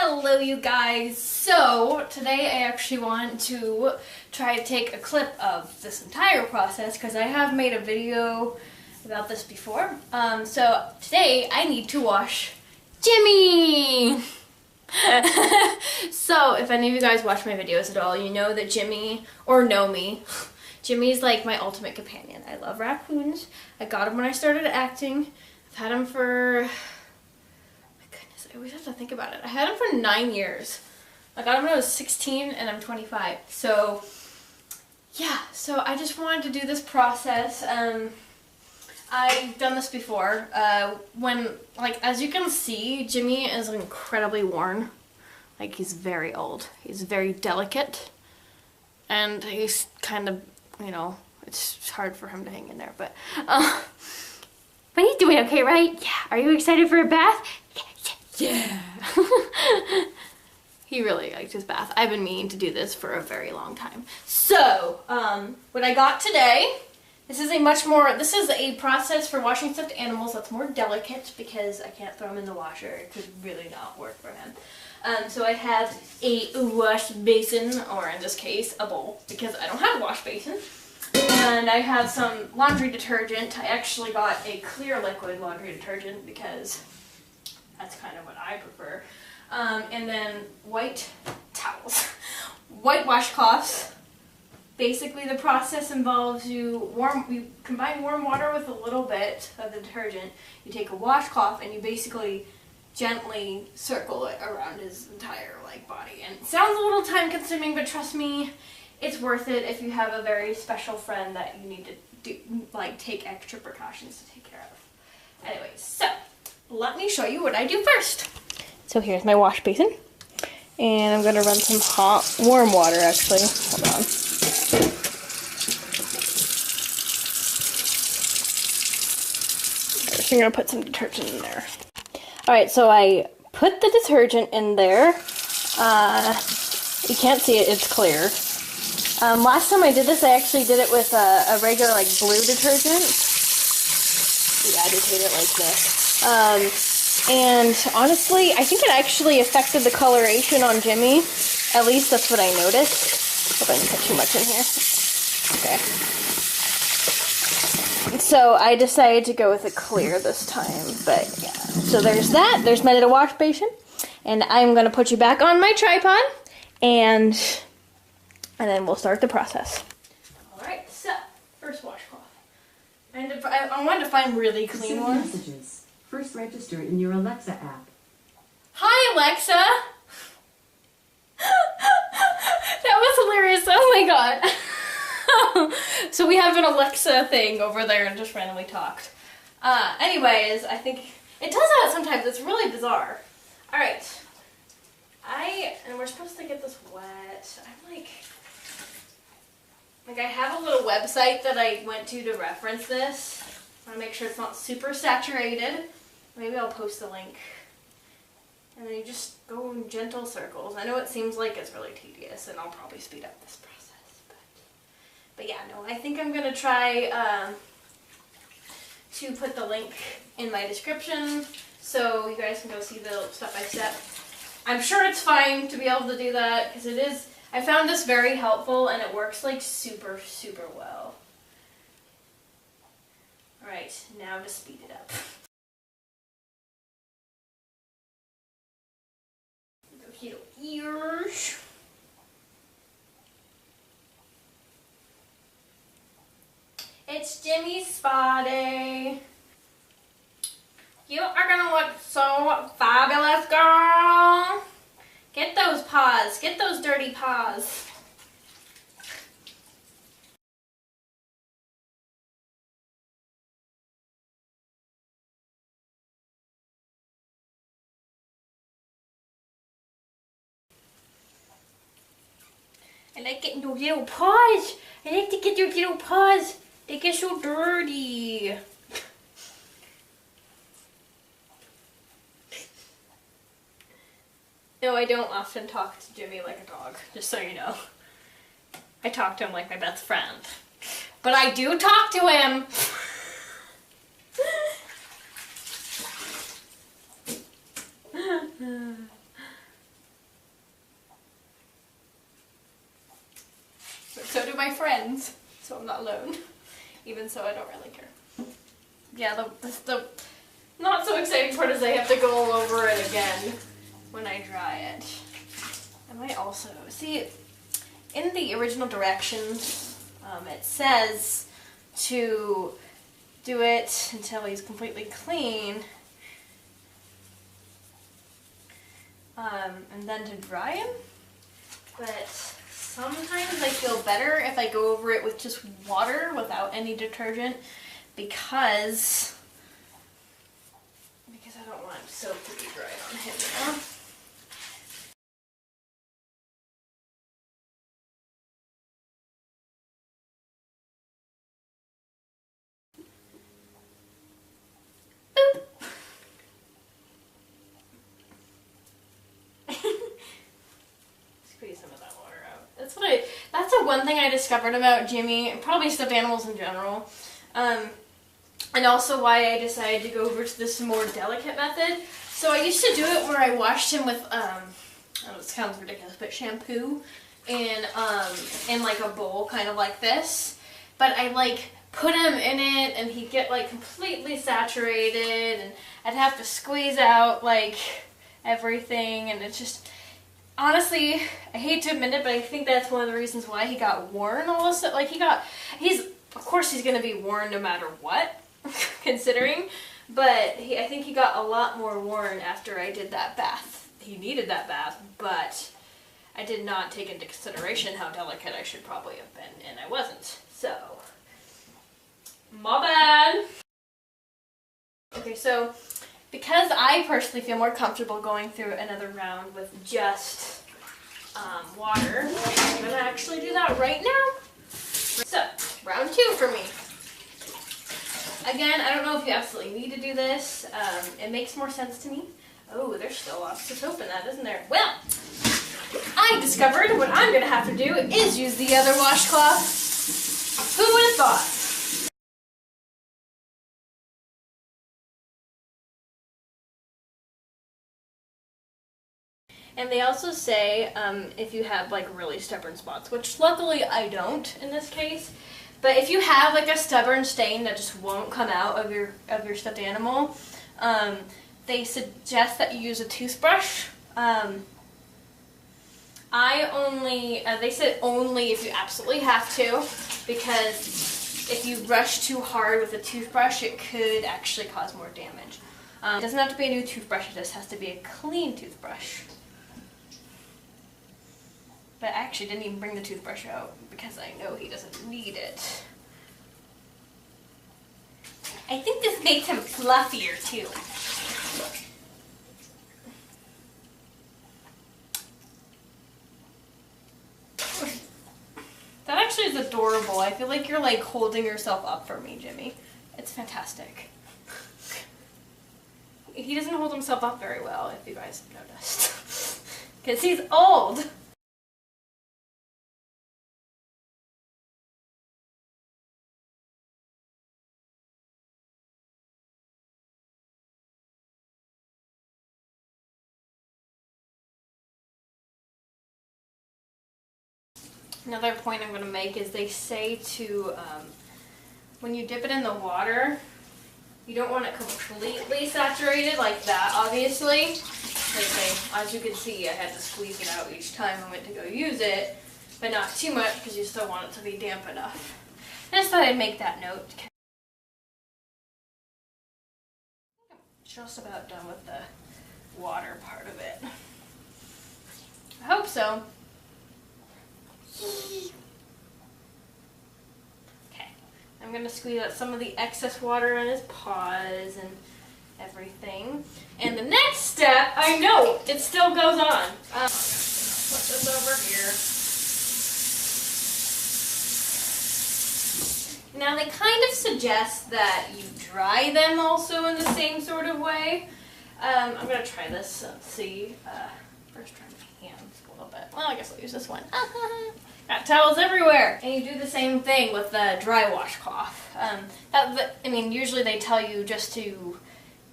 Hello you guys! So today I actually want to try to take a clip of this entire process because I have made a video about this before. So today I need to wash Jimmy! So if any of you guys watch my videos at all, you know that Jimmy, or know me, Jimmy's like my ultimate companion. I love raccoons. I got him when I started acting. I've had him for... I always have to think about it. I had him for 9 years. I got him when I was 16 and I'm 25. So, yeah. So I just wanted to do this process. I've done this before. As you can see, Jimmy is incredibly worn. Like, he's very old. He's very delicate. And he's kind of, it's hard for him to hang in there. But he's doing okay, right? Yeah. Are you excited for a bath? Yeah. He really liked his bath. I've been meaning to do this for a very long time. So, what I got today, this is a process for washing stuffed animals that's more delicate because I can't throw him in the washer. It could really not work for him. So I have a wash basin, or in this case, a bowl, because I don't have a wash basin. And I have some laundry detergent. I actually got a clear liquid laundry detergent because that's kind of what I prefer. And then white towels. White washcloths. Basically the process involves you combine warm water with a little bit of the detergent. You take a washcloth and you basically gently circle it around his entire body. And it sounds a little time consuming, but trust me, it's worth it if you have a very special friend that you need to take extra precautions to take care of. Anyways, so let me show you what I do first. So here's my wash basin. And I'm going to run some warm water actually. Hold on. So I'm going to put some detergent in there. Alright, so I put the detergent in there. You can't see it, it's clear. Last time I did this, I actually did it with a regular blue detergent. You agitate it like this. And honestly, I think it actually affected the coloration on Jimmy. At least that's what I noticed. Hope I didn't put too much in here. Okay. So I decided to go with a clear this time, but yeah. So there's that. There's my little wash basin. And I'm going to put you back on my tripod, and then we'll start the process. Alright, so, first washcloth. I wanted to find really clean ones. Messages. First register in your Alexa app. Hi, Alexa! That was hilarious. Oh my god. So we have an Alexa thing over there and just randomly talked. Anyways, I think it does that sometimes. It's really bizarre. Alright. And we're supposed to get this wet. I have a little website that I went to reference this. I want to make sure it's not super saturated. Maybe I'll post the link. And then you just go in gentle circles. I know it seems like it's really tedious, and I'll probably speed up this process. But yeah, no, I think I'm going to try to put the link in my description so you guys can go see the step-by-step. I'm sure it's fine to be able to do that because it is. I found this very helpful and it works super, super well. Alright, now to speed it up. Those little ears. It's Jimmy's spa day. You are gonna look so fabulous, girl. Get those paws. Get those dirty paws. I like getting those little paws. I like to get those little paws. They get so dirty. No, I don't often talk to Jimmy like a dog, just so you know. I talk to him like my best friend. But I do talk to him! of my friends, so I'm not alone. Even so, I don't really care. Yeah, the not so exciting part is I have to go all over it again when I dry it. I might also, see, in the original directions, it says to do it until he's completely clean, and then to dry him. But sometimes I feel better if I go over it with just water without any detergent because I don't want soap to be dry on him now. Boop. Squeeze some of that water out. That's the one thing I discovered about Jimmy, and probably stuffed animals in general. And also why I decided to go over to this more delicate method. So I used to do it where I washed him with, I know it sounds ridiculous, but shampoo in like a bowl, kind of like this. But I like put him in it and he'd get like completely saturated and I'd have to squeeze out like everything, and it's just, honestly, I hate to admit it, but I think that's one of the reasons why he got worn all of a sudden. Like of course he's gonna be worn no matter what, considering, but I think he got a lot more worn after I did that bath. He needed that bath, but I did not take into consideration how delicate I should probably have been, and I wasn't. So, my bad. Okay, so because I personally feel more comfortable going through another round with just water, I'm gonna actually do that right now. So, round 2 for me. Again, I don't know if you absolutely need to do this. It makes more sense to me. Oh, there's still lots of soap in that, isn't there? Well, I discovered what I'm going to have to do is use the other washcloth. Who would have thought? And they also say if you have like really stubborn spots, which luckily I don't in this case. But if you have like a stubborn stain that just won't come out of your stuffed animal, they suggest that you use a toothbrush. They said only if you absolutely have to, because if you brush too hard with a toothbrush, it could actually cause more damage. It doesn't have to be a new toothbrush, it just has to be a clean toothbrush. But I actually didn't even bring the toothbrush out because I know he doesn't need it. I think this makes him fluffier too. That actually is adorable. I feel like you're like holding yourself up for me, Jimmy. It's fantastic. He doesn't hold himself up very well, if you guys have noticed. Because he's old. Another point I'm going to make is they say to, when you dip it in the water, you don't want it completely saturated like that, obviously. As you can see, I had to squeeze it out each time I went to go use it, but not too much because you still want it to be damp enough. I just thought I'd make that note. I'm just about done with the water part of it. I hope so. Okay, I'm going to squeeze out some of the excess water on his paws and everything. And the next step, I know, it still goes on. Put this over here. Now they kind of suggest that you dry them also in the same sort of way. I'm going to try this, let's see. First try my hands a little bit. Well, I guess I'll use this one. Got towels everywhere. And you do the same thing with the dry washcloth. I mean, usually they tell you just to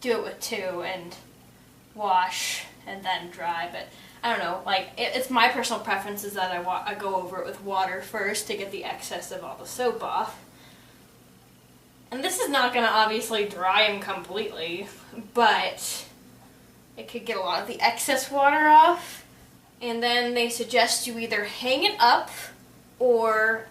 do it with 2 and wash and then dry, but I don't know, like, it's my personal preference is that I go over it with water first to get the excess of all the soap off. And this is not going to obviously dry him completely, but it could get a lot of the excess water off. And then they suggest you either hang it up or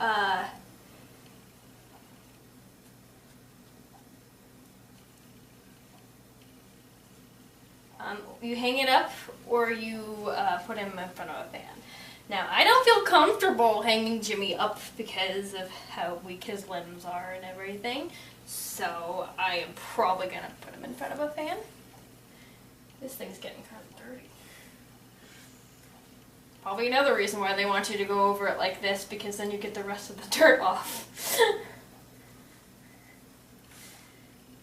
you hang it up or you put him in front of a fan. Now, I don't feel comfortable hanging Jimmy up because of how weak his limbs are and everything, so I am probably going to put him in front of a fan. This thing's getting kind of dirty. Probably another reason why they want you to go over it like this, because then you get the rest of the dirt off.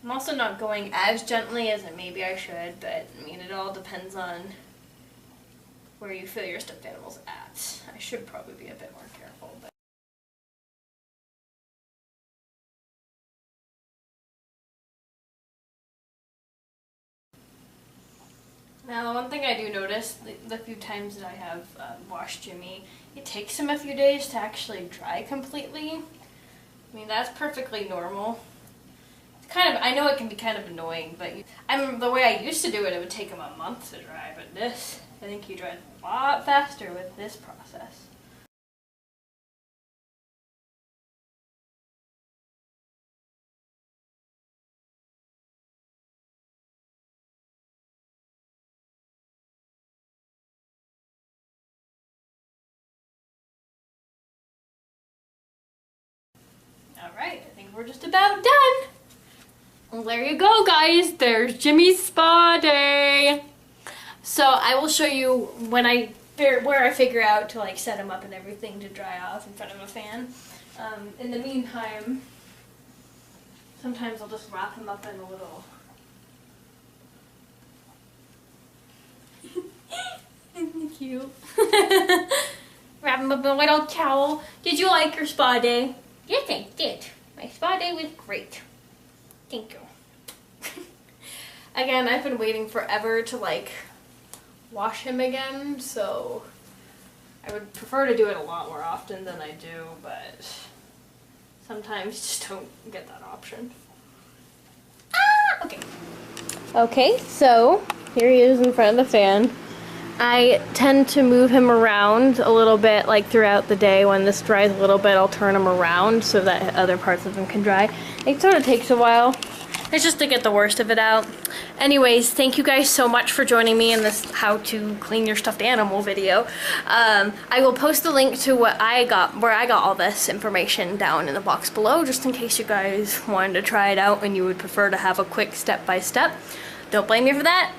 I'm also not going as gently as maybe I should, but I mean, it all depends on where you feel your stuffed animals at. I should probably be a bit more careful, but now, one thing I do notice, the few times that I have washed Jimmy, it takes him a few days to actually dry completely. I mean, that's perfectly normal. It's kind of, I know it can be kind of annoying, but the way I used to do it, it would take him a month to dry, but this, I think he dries a lot faster with this process. Alright, I think we're just about done. Well, there you go, guys. There's Jimmy's spa day. So I will show you when where I figure out to like set him up and everything to dry off in front of a fan. In the meantime, sometimes I'll just wrap him up in a little cute. Wrap him up in a little towel. Did you like your spa day? Yes, I did. My spa day was great. Thank you. Again, I've been waiting forever to like wash him again, so I would prefer to do it a lot more often than I do, but sometimes just don't get that option. Ah! Okay. Okay, so here he is in front of the fan. I tend to move him around a little bit, like throughout the day. When this dries a little bit, I'll turn him around so that other parts of him can dry. It sort of takes a while. It's just to get the worst of it out. Anyways, thank you guys so much for joining me in this how to clean your stuffed animal video. I will post the link to where I got all this information down in the box below, just in case you guys wanted to try it out and you would prefer to have a quick step-by-step. Don't blame me for that.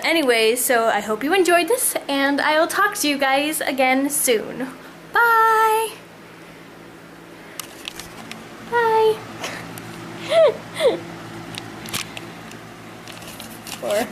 Anyways, so I hope you enjoyed this, and I will talk to you guys again soon. Bye! Bye! Or